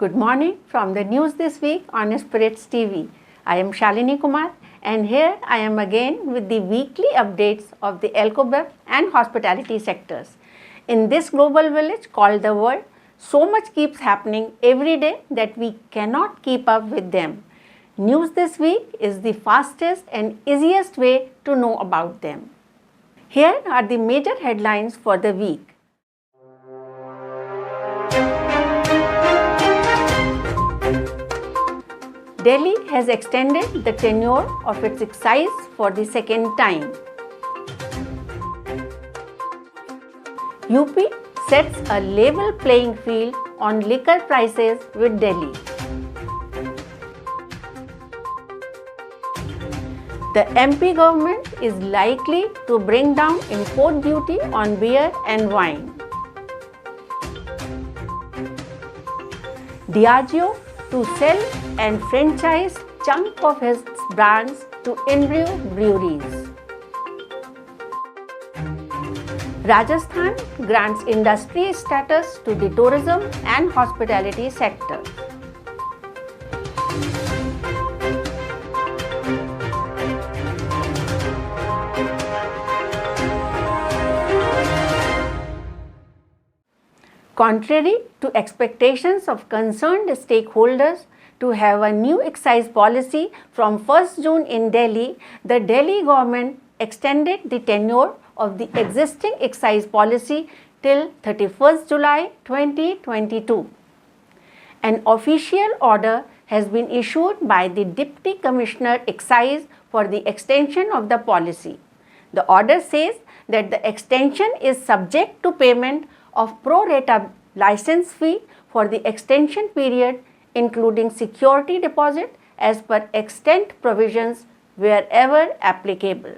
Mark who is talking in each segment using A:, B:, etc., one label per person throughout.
A: Good morning from the news this week on Spiritz TV. I am Shalini Kumar and here I am again with the weekly updates of the alcobev and hospitality sectors. In this global village called the world, so much keeps happening every day that we cannot keep up with them. News this week is the fastest and easiest way to know about them. Here are the major headlines for the week. Delhi has extended the tenure of its excise for the second time. UP sets a level playing field on liquor prices with Delhi. The MP government is likely to bring down import duty on beer and wine. Diageo to sell and franchise chunk of his brands to Inbrew breweries. Rajasthan grants industry status to the tourism and hospitality sector. Contrary to expectations of concerned stakeholders to have a new excise policy from 1st June in Delhi, the Delhi government extended the tenure of the existing excise policy till 31st July 2022. An official order has been issued by the Deputy Commissioner Excise for the extension of the policy. The order says that the extension is subject to payment of pro rata license fee for the extension period, including security deposit as per extent provisions wherever applicable.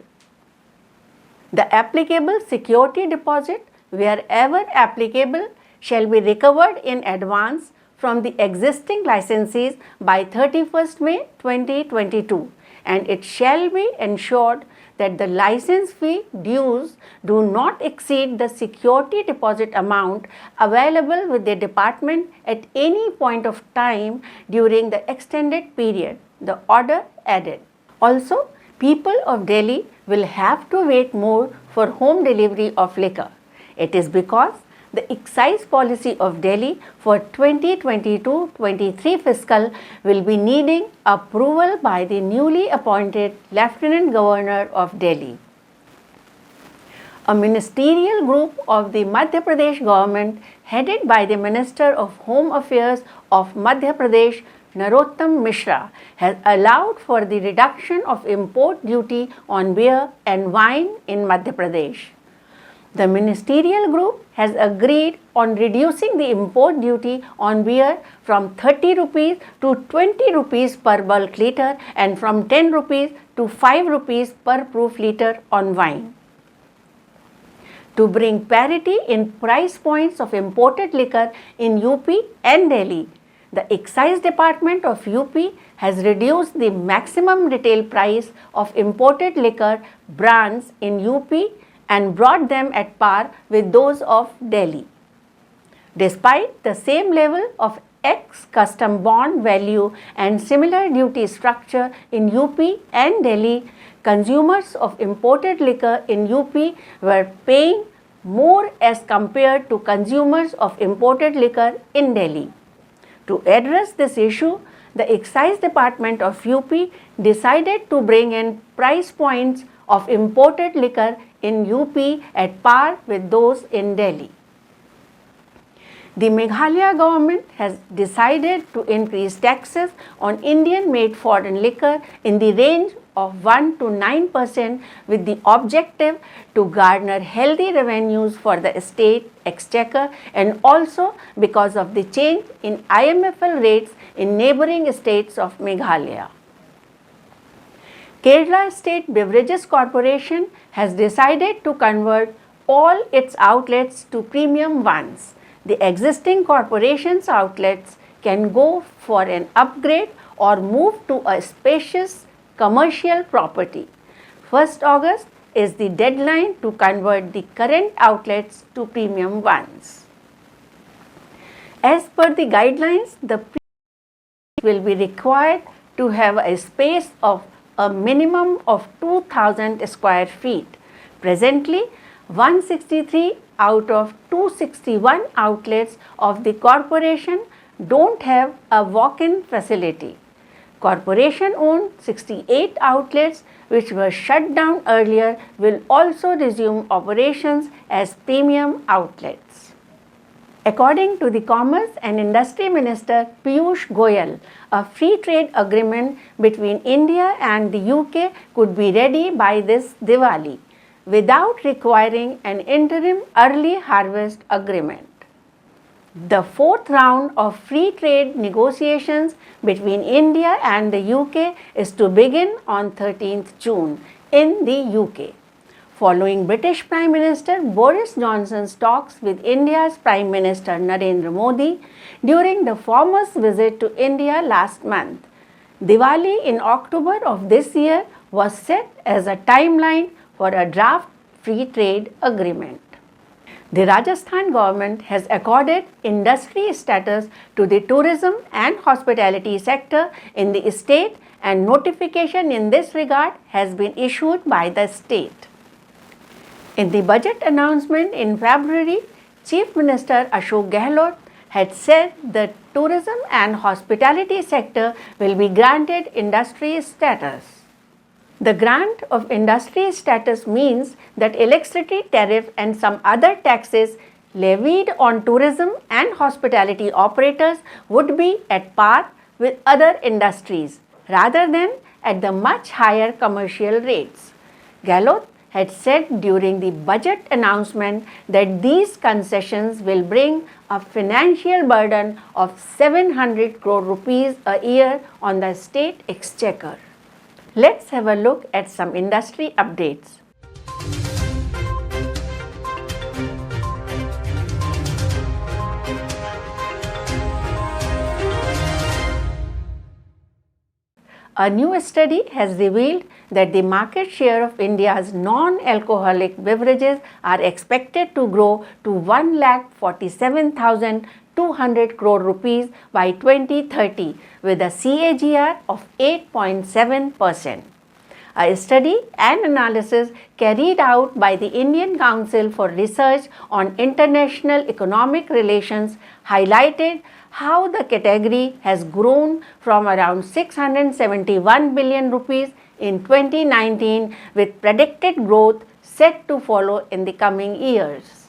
A: The applicable security deposit wherever applicable shall be recovered in advance from the existing licensees by 31st May 2022, and it shall be ensured that the license fee dues do not exceed the security deposit amount available with the department at any point of time during the extended period, the order added. Also, people of Delhi will have to wait more for home delivery of liquor. It is because the excise policy of Delhi for 2022-23 fiscal will be needing approval by the newly appointed Lieutenant Governor of Delhi. A ministerial group of the Madhya Pradesh government headed by the Minister of Home Affairs of Madhya Pradesh, Narottam Mishra, has allowed for the reduction of import duty on beer and wine in Madhya Pradesh. The ministerial group has agreed on reducing the import duty on beer from 30 rupees to 20 rupees per bulk litre and from 10 rupees to 5 rupees per proof litre on wine. To bring parity in price points of imported liquor in UP and Delhi, the Excise Department of UP has reduced the maximum retail price of imported liquor brands in UP and brought them at par with those of Delhi. Despite the same level of ex-custom bond value and similar duty structure in UP and Delhi, consumers of imported liquor in UP were paying more as compared to consumers of imported liquor in Delhi. To address this issue, the Excise Department of UP decided to bring in price points of imported liquor in UP at par with those in Delhi. The Meghalaya government has decided to increase taxes on Indian-made foreign liquor in the range of 1 to 9% with the objective to garner healthy revenues for the state exchequer and also because of the change in IMFL rates in neighbouring states of Meghalaya. Kerala State Beverages Corporation has decided to convert all its outlets to premium ones. The existing corporation's outlets can go for an upgrade or move to a spacious commercial property. 1st August is the deadline to convert the current outlets to premium ones. As per the guidelines, the will be required to have a space of a minimum of 2000 square feet. Presently, 163 out of 261 outlets of the corporation don't have a walk-in facility. Corporation owned 68 outlets which were shut down earlier will also resume operations as premium outlets. According to the Commerce and Industry Minister Piyush Goyal, a free trade agreement between India and the UK could be ready by this Diwali without requiring an interim early harvest agreement. The fourth round of free trade negotiations between India and the UK is to begin on 13th June in the UK. Following British Prime Minister Boris Johnson's talks with India's Prime Minister Narendra Modi during the former's visit to India last month, Diwali in October of this year was set as a timeline for a draft free trade agreement. The Rajasthan government has accorded industry status to the tourism and hospitality sector in the state, and notification in this regard has been issued by the state. In the budget announcement in February, Chief Minister Ashok Gehlot had said the tourism and hospitality sector will be granted industry status. The grant of industry status means that electricity tariff and some other taxes levied on tourism and hospitality operators would be at par with other industries rather than at the much higher commercial rates. Gehlot had said during the budget announcement that these concessions will bring a financial burden of 700 crore rupees a year on the state exchequer. Let's have a look at some industry updates. A new study has revealed that the market share of India's non-alcoholic beverages are expected to grow to 1,47,200 crore rupees by 2030 with a CAGR of 8.7%. A study and analysis carried out by the Indian Council for Research on International Economic Relations highlighted how the category has grown from around 671 billion rupees in 2019 with predicted growth set to follow in the coming years.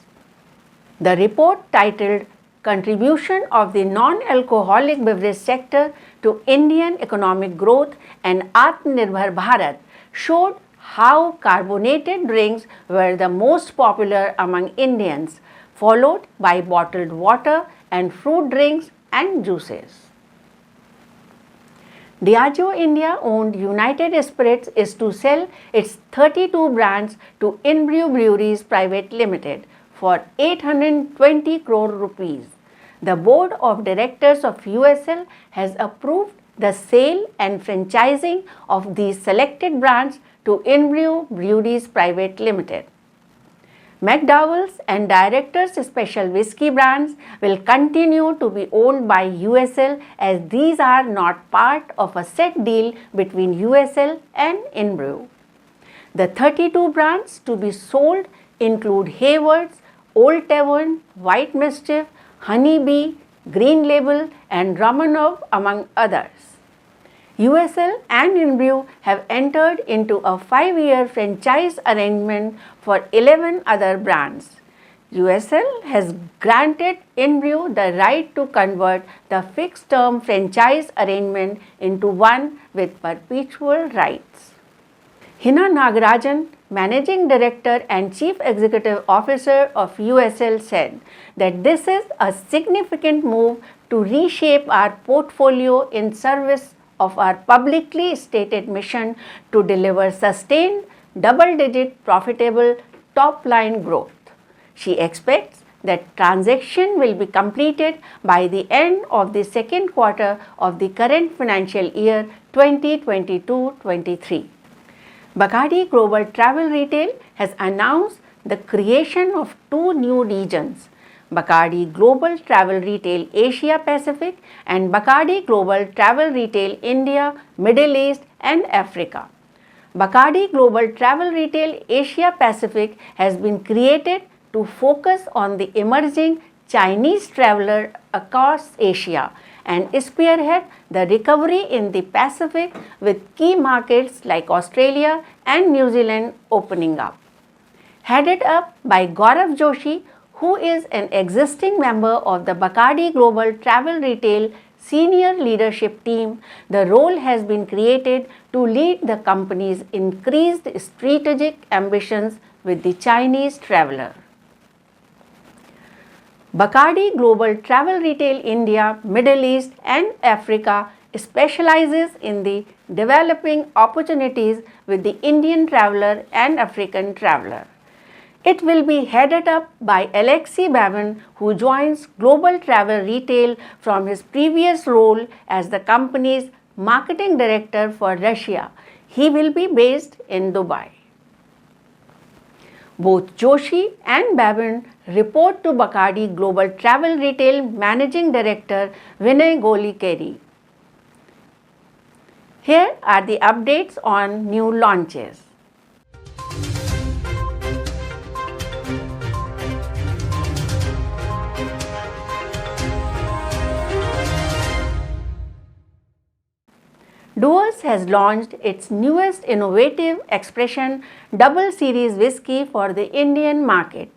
A: The report titled Contribution of the Non-Alcoholic Beverage Sector to Indian Economic Growth and Atmanirbhar Bharat showed how carbonated drinks were the most popular among Indians, followed by bottled water and fruit drinks and juices. Diageo India owned United Spirits is to sell its 32 brands to Inbrew Breweries Private Limited for 820 crore rupees. The board of directors of USL has approved the sale and franchising of these selected brands to Inbrew Breweries Private Limited. McDowell's and Director's Special Whisky brands will continue to be owned by USL as these are not part of a set deal between USL and Inbrew. The 32 brands to be sold include Hayward's, Old Tavern, White Mischief, Honey Bee, Green Label and Romanov among others. USL and Inbrew have entered into a 5-year franchise arrangement for 11 other brands. USL has granted Inbrew the right to convert the fixed-term franchise arrangement into one with perpetual rights. Hina Nagarajan, Managing Director and Chief Executive Officer of USL said that this is a significant move to reshape our portfolio in service of our publicly stated mission to deliver sustained double-digit profitable top-line growth. She expects that transaction will be completed by the end of the second quarter of the current financial year 2022-23. Bacardi Global Travel Retail has announced the creation of 2 new regions, Bacardi Global Travel Retail Asia Pacific, and Bacardi Global Travel Retail India, Middle East and Africa. Bacardi Global Travel Retail Asia Pacific has been created to focus on the emerging Chinese traveler across Asia and spearhead the recovery in the Pacific with key markets like Australia and New Zealand opening up. Headed up by Gaurav Joshi, who is an existing member of the Bacardi Global Travel Retail Senior Leadership Team, the role has been created to lead the company's increased strategic ambitions with the Chinese traveler. Bacardi Global Travel Retail India, Middle East and Africa specializes in the developing opportunities with the Indian traveler and African traveler. It will be headed up by Alexei Babin, who joins Global Travel Retail from his previous role as the company's marketing director for Russia. He will be based in Dubai. Both Joshi and Babin report to Bacardi Global Travel Retail Managing Director Vinay Golikeri. Here are the updates on new launches. Duos has launched its newest innovative expression double series whiskey for the Indian market.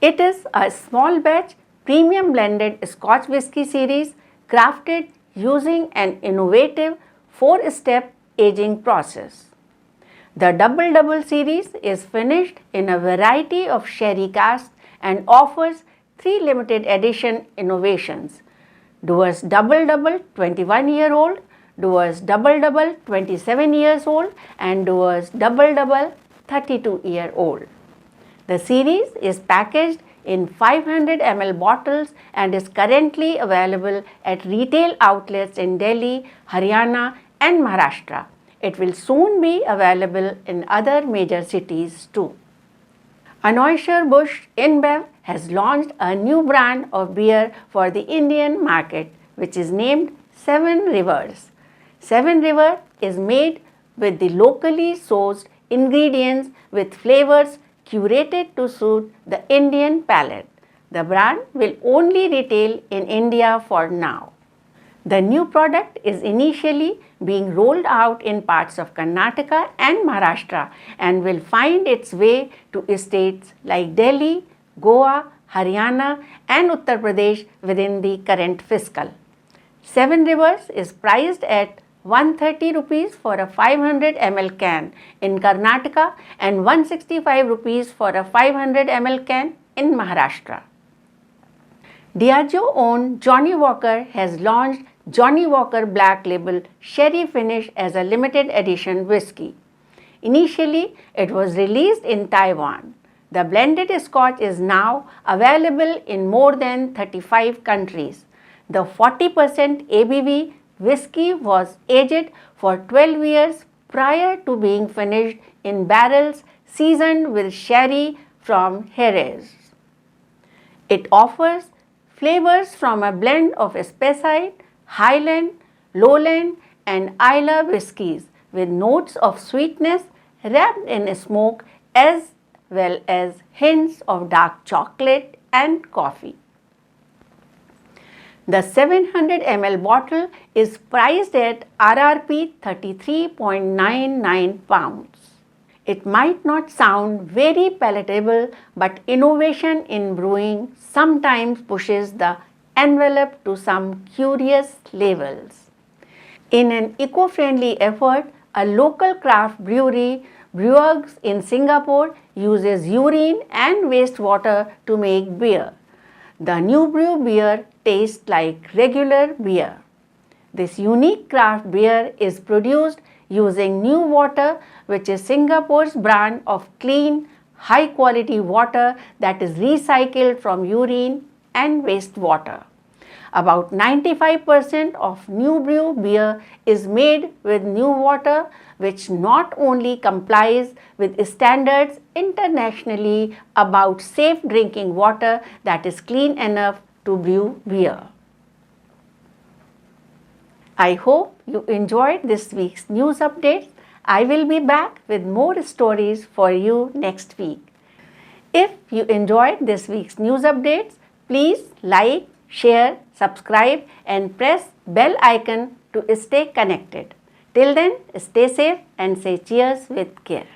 A: It is a small batch premium blended Scotch whisky series crafted using an innovative 4-step aging process. The Double series is finished in a variety of sherry casks and offers 3 limited edition innovations: Duos Double 21-year-old, Duos Double 27 years old and Duos Double 32-year-old. The series is packaged in 500 ml bottles and is currently available at retail outlets in Delhi, Haryana and Maharashtra. It will soon be available in other major cities too. Anheuser-Busch InBev has launched a new brand of beer for the Indian market, which is named Seven Rivers. Seven River is made with the locally sourced ingredients with flavors curated to suit the Indian palate. The brand will only retail in India for now. The new product is initially being rolled out in parts of Karnataka and Maharashtra and will find its way to states like Delhi, Goa, Haryana and Uttar Pradesh within the current fiscal. Seven Rivers is priced at 130 rupees for a 500 ml can in Karnataka and 165 rupees for a 500 ml can in Maharashtra. Diageo owned Johnnie Walker has launched Johnnie Walker Black Label Sherry Finish as a limited edition whiskey. Initially, it was released in Taiwan. The blended Scotch is now available in more than 35 countries. The 40% ABV whiskey was aged for 12 years prior to being finished in barrels seasoned with sherry from Jerez. It offers flavors from a blend of Speyside, Highland, Lowland and Islay whiskies with notes of sweetness wrapped in smoke as well as hints of dark chocolate and coffee. The 700 ml bottle is priced at RRP 33.99 pounds. It might not sound very palatable, but innovation in brewing sometimes pushes the envelope to some curious levels. In an eco-friendly effort, a local craft brewery, Beverages in Singapore, uses urine and wastewater to make beer. The new brew beer tastes like regular beer. This unique craft beer is produced using New Water, which is Singapore's brand of clean, high quality water that is recycled from urine and wastewater. About 95% of new brew beer is made with new water, which not only complies with standards internationally about safe drinking water that is clean enough to brew beer. I hope you enjoyed this week's news updates. I will be back with more stories for you next week. If you enjoyed this week's news updates, please like, share, subscribe and press bell icon to stay connected. Till then, stay safe and say cheers with care.